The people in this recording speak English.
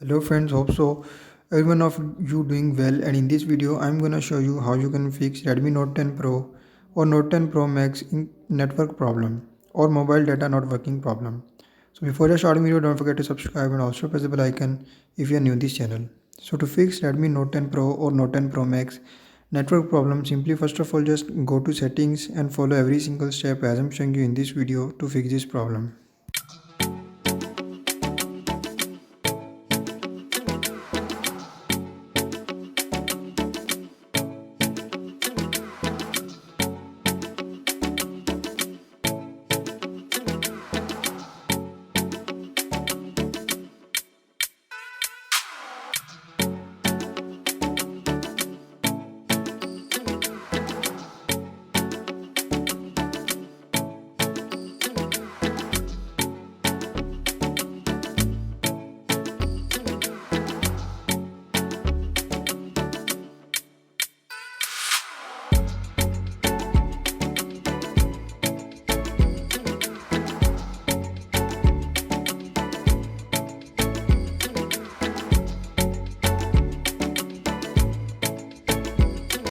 Hello friends, hope so. Everyone of you doing well, and in this video I'm gonna show you how you can fix Redmi Note 10 Pro or Note 10 Pro Max in network problem or mobile data not working problem. So before I start the video, don't forget to subscribe and also press the bell icon if you are new to this channel. So to fix Redmi Note 10 Pro or Note 10 Pro Max network problem, simply first of all just go to settings and follow every single step as I'm showing you in this video to fix this problem.